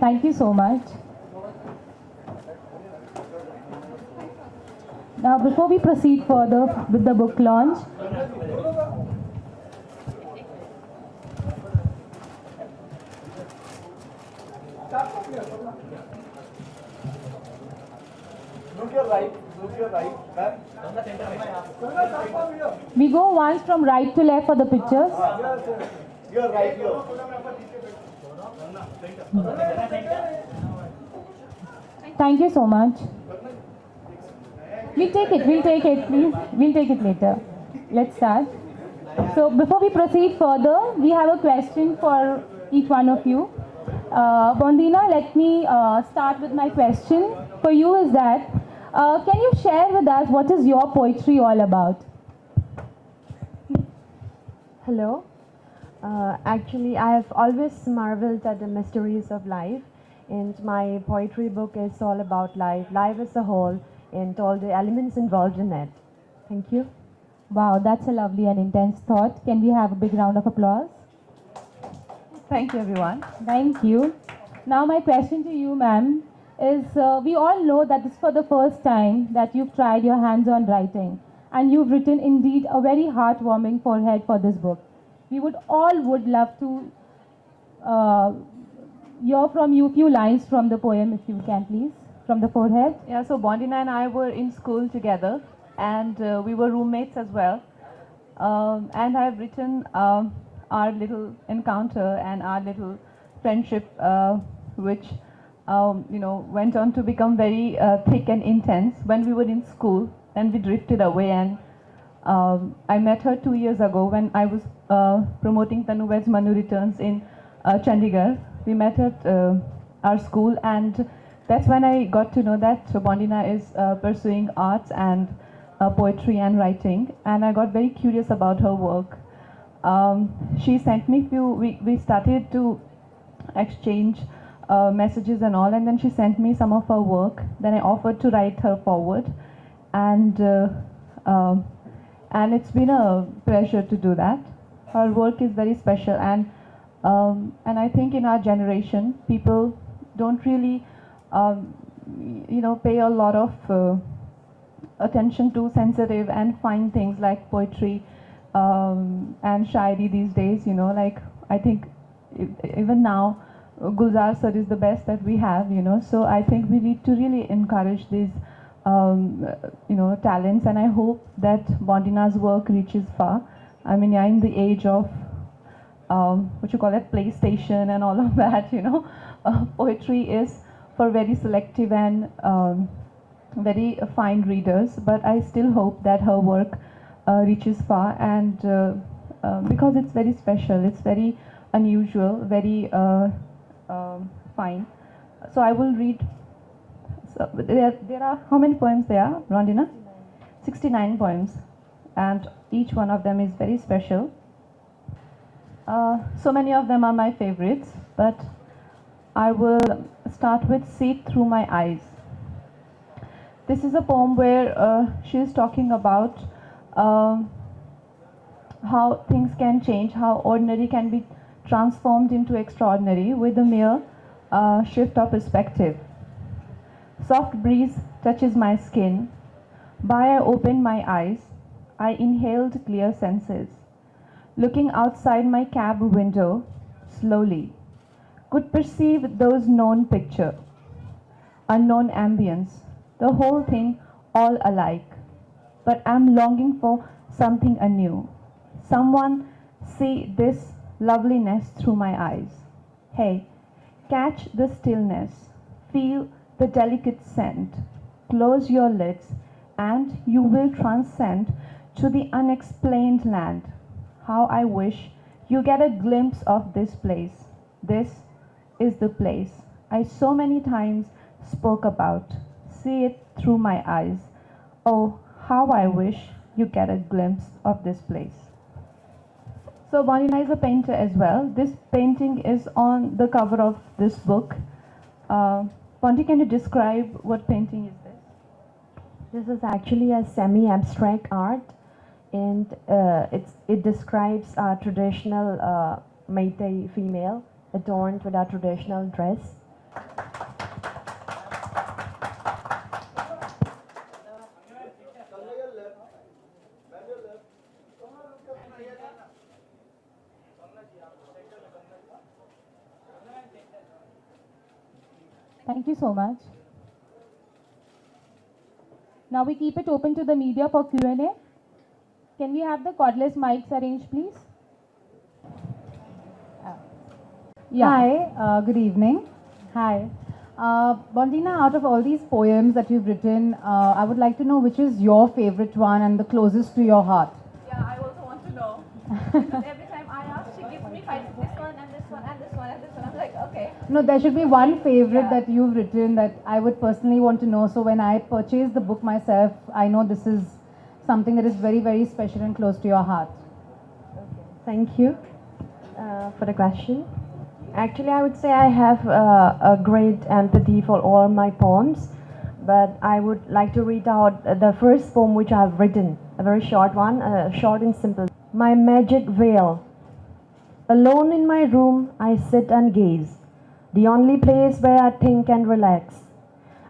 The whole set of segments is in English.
Thank you so much. Now, before we proceed further with the book launch, we go once from right to left for the pictures. You're right here. Thank you so much. We'll take it, please. We'll take it later. Let's start. So before we proceed further, we have a question for each one of you. Bondina, let me start with my question. For you is that, can you share with us what is your poetry all about? Hello. Actually, I have always marveled at the mysteries of life, and my poetry book is all about life as a whole, and all the elements involved in it. Thank you. Wow, that's a lovely and intense thought. Can we have a big round of applause? Thank you, everyone. Thank you. Now my question to you, ma'am, is we all know that this is for the first time that you've tried your hands on writing, and you've written indeed a very heartwarming forehead for this book. We would love to hear from you a few lines from the poem, if you can, please, from the forehead. Yeah, so Bondina and I were in school together, and we were roommates as well. And I've written our little encounter and our little friendship, which went on to become very thick and intense when we were in school, and we drifted away. And I met her 2 years ago when I was promoting Tanuved's Manu Returns in Chandigarh. We met at our school, and that's when I got to know that Bondina is pursuing arts and poetry and writing, and I got very curious about her work. She sent me we started to exchange messages and all, and then she sent me some of her work. Then I offered to write her forward, and it's been a pleasure to do that. Her work is very special, and I think in our generation, people don't really, pay a lot of attention to sensitive and fine things like poetry and shairi these days. I think even now, Gulzar sir is the best that we have. So I think we need to really encourage these, talents, and I hope that Bondina's work reaches far. I mean, yeah, in the age of PlayStation and all of that, poetry is for very selective and very fine readers, but I still hope that her work reaches far, and because it's very special, it's very unusual, very fine. So I will read. So there are how many poems there are, Rondina? 69 poems, and each one of them is very special. So many of them are my favorites, but I will start with See It Through My Eyes. This is a poem where she is talking about how things can change, how ordinary can be transformed into extraordinary with a mere shift of perspective. Soft breeze touches my skin. By I opened my eyes, I inhaled clear senses. Looking outside my cab window, slowly, could perceive those known picture, unknown ambience, the whole thing all alike. But I'm longing for something anew. Someone see this loveliness through my eyes. Hey, catch the stillness, feel the delicate scent. Close your lids and you will transcend to the unexplained land. How I wish you get a glimpse of this place. This is the place I so many times spoke about. See it through my eyes. Oh, how I wish you get a glimpse of this place. So Bonina is a painter as well. This painting is on the cover of this book. Bonti, can you describe what painting is this? This is actually a semi-abstract art, and it describes a traditional Meitei female adorned with a traditional dress. Thank you so much. Now we keep it open to the media for Q&A. Can we have the cordless mics arranged, please? Hi, good evening. Hi. Bondina, out of all these poems that you've written, I would like to know which is your favorite one and the closest to your heart. Yeah, I also want to know. Because every time I ask, she gives me five, this one and this one and this one and this one. I'm like, okay. No, there should be one favorite that you've written that I would personally want to know. So when I purchase the book myself, I know this is something that is very, very special and close to your heart. Thank you for the question. Actually, I would say I have a great empathy for all my poems, but I would like to read out the first poem which I have written, a very short one, short and simple. My magic veil. Alone in my room, I sit and gaze, the only place where I think and relax.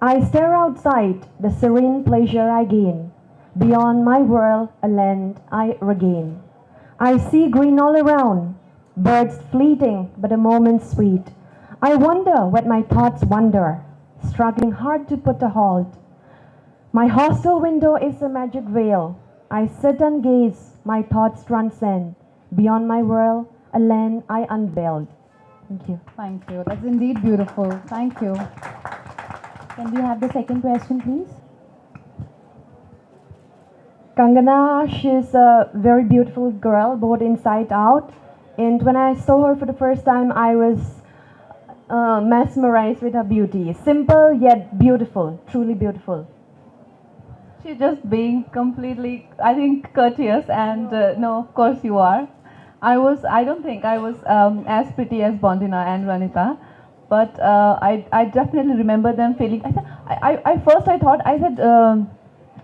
I stare outside, the serene pleasure I gain. Beyond my world, a land I regain. I see green all around, birds fleeting, but a moment sweet. I wonder what my thoughts wonder, struggling hard to put a halt. My hostel window is a magic veil. I sit and gaze, my thoughts transcend. Beyond my world, a land I unveiled. Thank you. Thank you. That's indeed beautiful. Thank you. Can we have the second question, please? Kangana, she's a very beautiful girl, both inside out. And when I saw her for the first time, I was mesmerized with her beauty. Simple yet beautiful, truly beautiful. She's just being completely, I think, courteous, and no, of course you are. I don't think I was as pretty as Bondina and Ranita, but I definitely remember them feeling. I said,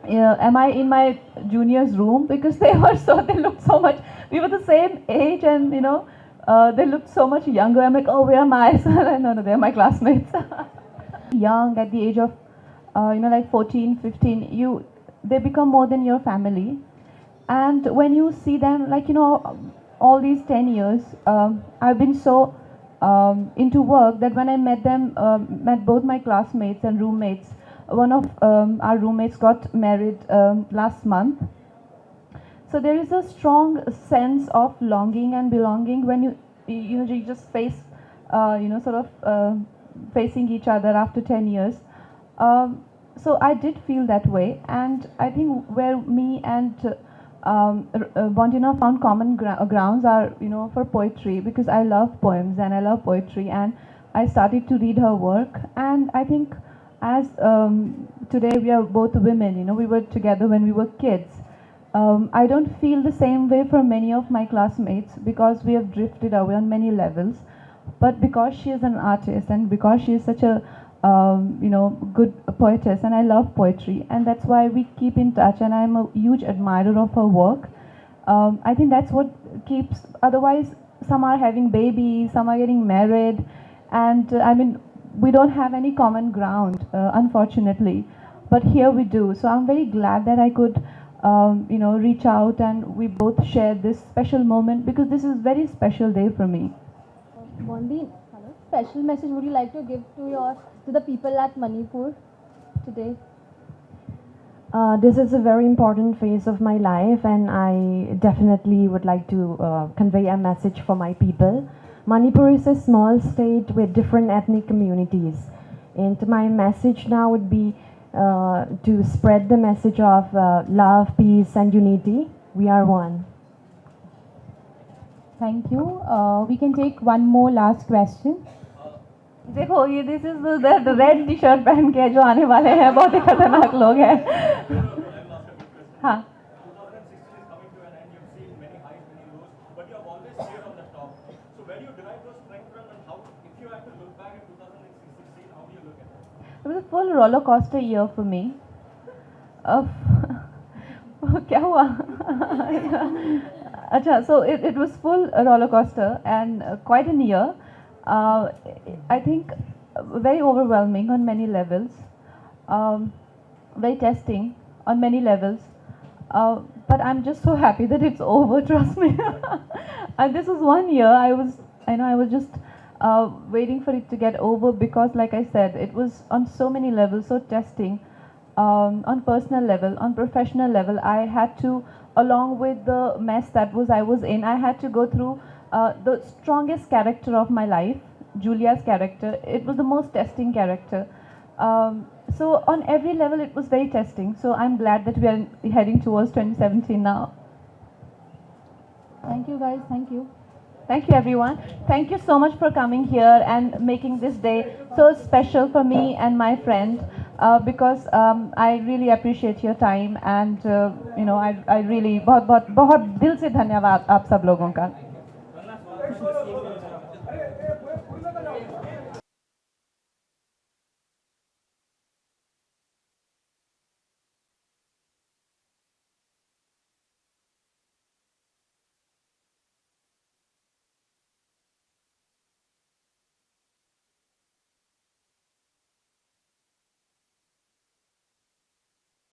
yeah, am I in my junior's room? Because they looked so much. We were the same age, and they looked so much younger. I'm like, oh, where am I? No, they're my classmates. Young at the age of, like 14, 15, they become more than your family. And when you see them, like, all these 10 years, I've been so into work that when I met them, met both my classmates and roommates, one of our roommates got married last month. So there is a strong sense of longing and belonging when you just face, facing each other after 10 years. So I did feel that way, and I think where me and Bondina found common grounds are, for poetry, because I love poems and I love poetry, and I started to read her work, and I think as today we are both women, you know, we were together when we were kids. I don't feel the same way for many of my classmates because we have drifted away on many levels. But because she is an artist and because she is such a good poetess, and I love poetry, and that's why we keep in touch. And I'm a huge admirer of her work. I think that's what keeps. Otherwise, some are having babies, some are getting married, and I mean, we don't have any common ground, unfortunately. But here we do. So I'm very glad that I could, reach out and we both share this special moment because this is a very special day for me. Bondi, hello. Special message would you like to give to the people at Manipur today? This is a very important phase of my life, and I definitely would like to convey a message for my people. Manipur is a small state with different ethnic communities, and my message now would be to spread the message of love, peace, and unity. We are one. Thank you. We can take one more last question. देखो ये this is the red T shirt पहन के जो आने वाले हैं बहुत ही खतरनाक लोग हैं. हाँ. 2016 is coming to an end. You've seen many highs, many lows, but you have always stayed on the top. So where do you derive those strength from, and how, if you have to look back at 2016, how do you look at it? It was a full roller coaster year for me. क्या हुआ? अच्छा, so it was full roller coaster and quite a year. I think very overwhelming on many levels, very testing on many levels. But I'm just so happy that it's over. Trust me. And this was one year. I was just waiting for it to get over because, like I said, it was on so many levels, so testing. On personal level, on professional level, I had to, along with the mess that I was in, I had to go through the strongest character of my life, Julia's character. It was the most testing character. So on every level, it was very testing. So I'm glad that we are heading towards 2017 now. Thank you, guys. Thank you. Thank you, everyone. Thank you so much for coming here and making this day so special for me and my friend. Because I really appreciate your time, and I really बहुत दिल से धन्यवाद आप सब लोगों का.